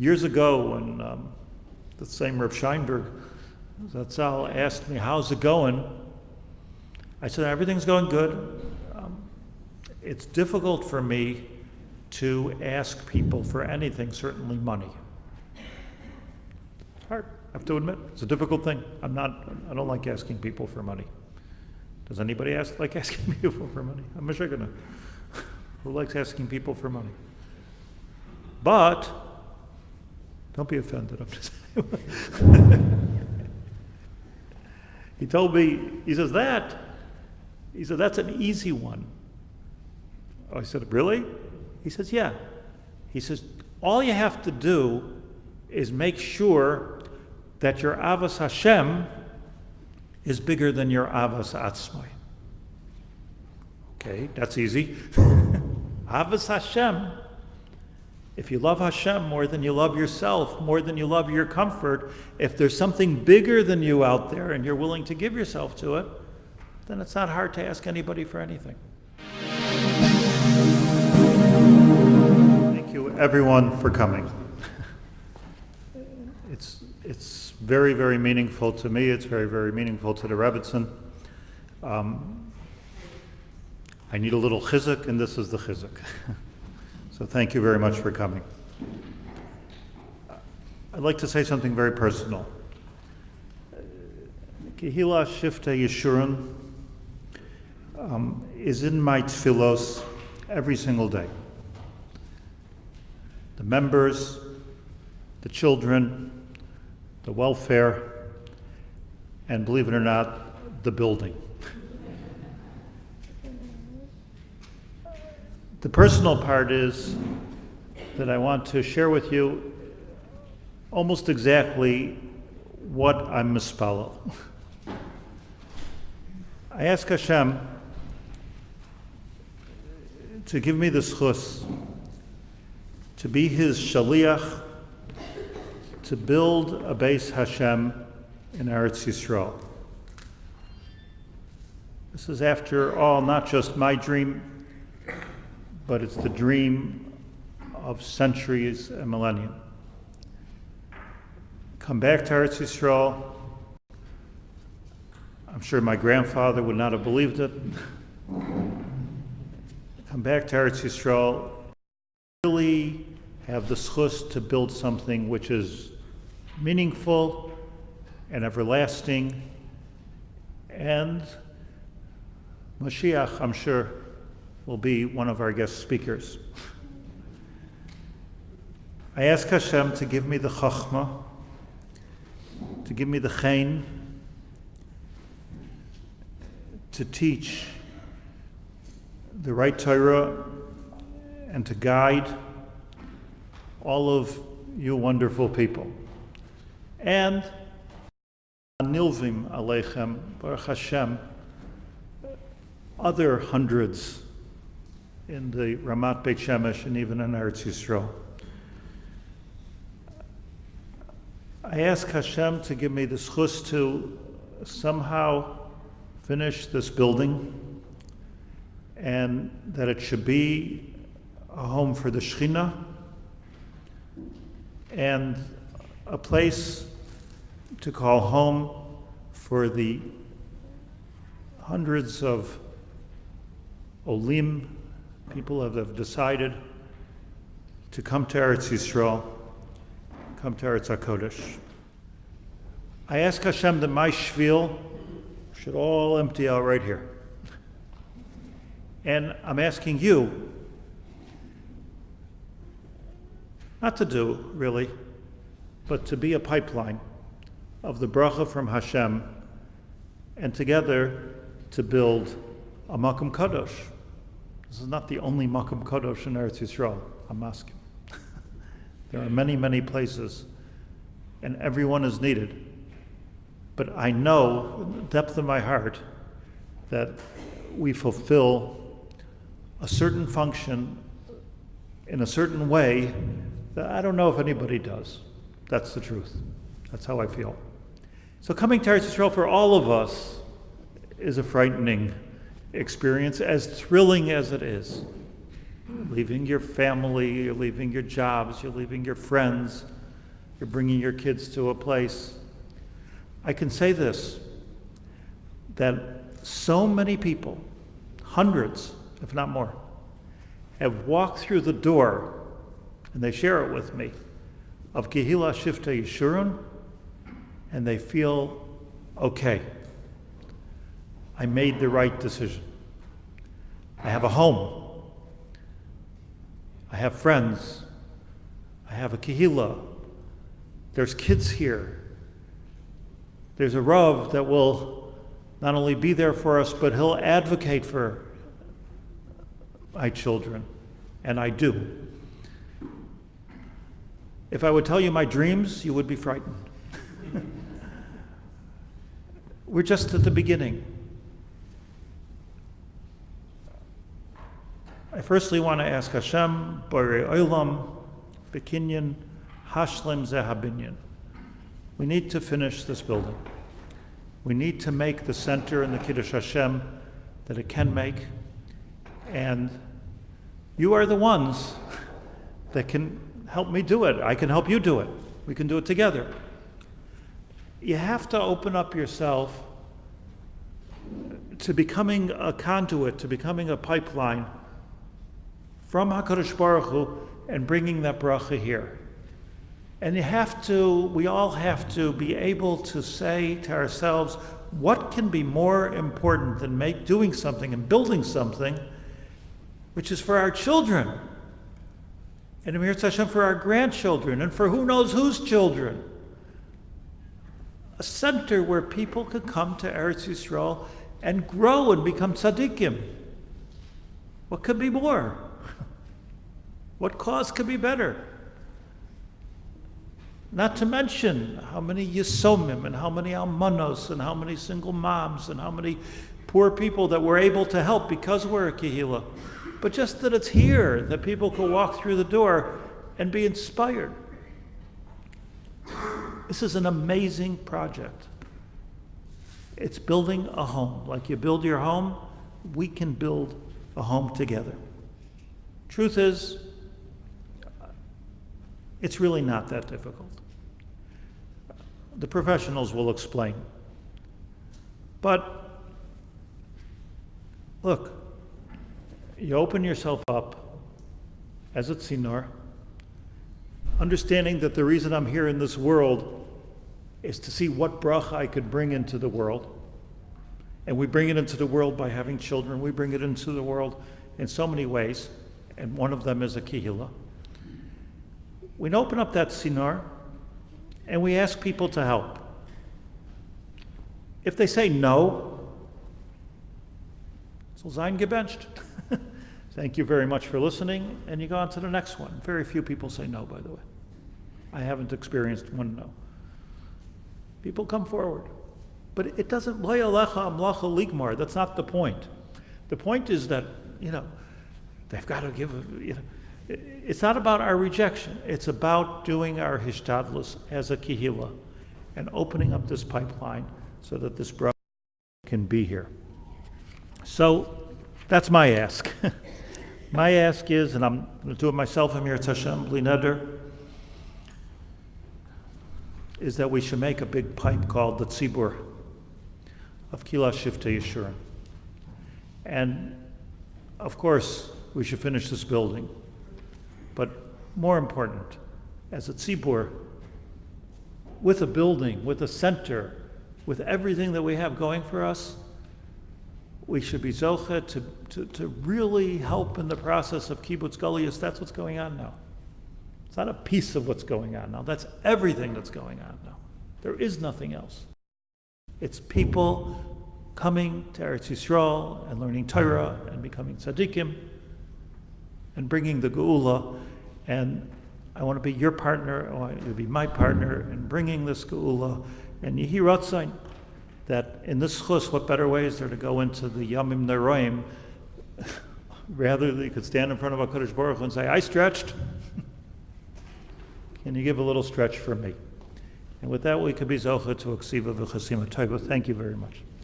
Years ago, when the same Rav Scheinberg, Zatzal, asked me, how's it going? I said, everything's going good. It's difficult for me to ask people for anything, certainly money. It's hard, I have to admit. It's a difficult thing. I don't like asking people for money. Does anybody like asking people for money? I'm a shikana. Who likes asking people for money? But, don't be offended, I'm just He told me, he said, that's an easy one. I said, really? He says, yeah. He says, all you have to do is make sure that your Avas Hashem is bigger than your Avas Atzmai. Okay, that's easy. Avas Hashem. If you love Hashem more than you love yourself, more than you love your comfort, if there's something bigger than you out there and you're willing to give yourself to it, then it's not hard to ask anybody for anything. Thank you, everyone, for coming. It's very, very meaningful to me. It's very, very meaningful to the Rebbitzin. I need a little chizuk, and this is the chizuk. So thank you very much for coming. I'd like to say something very personal. Kehila Shifta Yeshurun is in my tefillos every single day. The members, the children, the welfare, and believe it or not, the building. The personal part is that I want to share with you almost exactly what I'm mispalel. I ask Hashem to give me the schus to be His shaliach, to build a Beis Hashem in Eretz Yisrael. This is, after all, not just my dream, but it's the dream of centuries and millennium. Come back to Eretz Yisrael. I'm sure my grandfather would not have believed it. Come back to Eretz Yisrael, really have the schus to build something which is meaningful and everlasting, and Mashiach, I'm sure, will be one of our guest speakers. I ask Hashem to give me the chachma, to give me the chen, to teach the right Torah and to guide all of you wonderful people. And Nilvim Aleichem, Baruch Hashem, other hundreds in the Ramat Beit Shemesh and even in Eretz Yisrael. I ask Hashem to give me the schus to somehow finish this building, and that it should be a home for the Shekhinah and a place to call home for the hundreds of Olim, people have decided to come to Eretz Yisrael, come to Eretz HaKodesh. I ask Hashem that my shvil should all empty out right here. And I'm asking you, not to do, really, but to be a pipeline of the bracha from Hashem, and together to build a Makom Kadosh. This is not the only Makom Kadosh in Eretz Yisrael, I'm asking. There are many, many places, and everyone is needed. But I know, in the depth of my heart, that we fulfill a certain function in a certain way that I don't know if anybody does. That's the truth. That's how I feel. So coming to Eretz Yisrael for all of us is a frightening experience, as thrilling as it is. You're leaving your family, you're leaving your jobs, you're leaving your friends, you're bringing your kids to a place. I can say this, that so many people, hundreds, if not more, have walked through the door, and they share it with me, of Kehila Shiftei Yeshurun, and they feel, okay, I made the right decision. I have a home. I have friends. I have a Kehila. There's kids here. There's a Rav that will not only be there for us, but he'll advocate for my children, and I do. If I would tell you my dreams, you would be frightened. We're just at the beginning. I firstly want to ask Hashem, Borei Olam, Bekinyan, Hashlim Zehabinyan. We need to finish this building. We need to make the center in the Kiddush Hashem that it can make. And you are the ones that can help me do it. I can help you do it. We can do it together. You have to open up yourself to becoming a conduit, to becoming a pipeline from HaKadosh Baruch Hu and bringing that bracha here. And we all have to be able to say to ourselves, what can be more important than doing something and building something which is for our children, and Amir Hashem for our grandchildren, and for who knows whose children. A center where people could come to Eretz Yisrael and grow and become tzaddikim. What could be more? What cause could be better? Not to mention how many Yisomim and how many Almanos and how many single moms and how many poor people that we're able to help because we're a Kehila. But just that it's here, that people can walk through the door and be inspired. This is an amazing project. It's building a home. Like you build your home, we can build a home together. Truth is, it's really not that difficult. The professionals will explain. But look, you open yourself up as a tzinor, understanding that the reason I'm here in this world is to see what bracha I could bring into the world. And we bring it into the world by having children. We bring it into the world in so many ways, and one of them is a kehillah. We open up that tzinor, and we ask people to help. If they say no, so sein gebenched. Thank you very much for listening, and you go on to the next one. Very few people say no, by the way. I haven't experienced one no. People come forward. But it doesn't, lo yalecha amlacha ligmar. That's not the point. The point is that, they've got to give, it's not about our rejection. It's about doing our hishtadlus as a kehillah and opening up this pipeline so that this brother can be here. So that's my ask. My ask is, and I'm going to do it myself, Amir Hashem, Bli Neder, is that we should make a big pipe called the tzibur of Kehila Shiftei Yeshurun. And of course, we should finish this building. But more important, as a tzibur, with a building, with a center, with everything that we have going for us, we should be zocheh to really help in the process of kibbutz galuyos. That's what's going on now. It's not a piece of what's going on now. That's everything that's going on now. There is nothing else. It's people coming to Eretz Yisrael and learning Torah and becoming tzaddikim and bringing the geula. And I want to be your partner. I want you to be my partner in bringing this geula. And Yehi Ratzain, that in this chus, what better way is there to go into the Yamim Neroim rather than you could stand in front of HaKadosh Baruch Hu and say, I stretched. Can you give a little stretch for me? And with that, we could be zocheh to a ksiva v'chasima taiva. Thank you very much.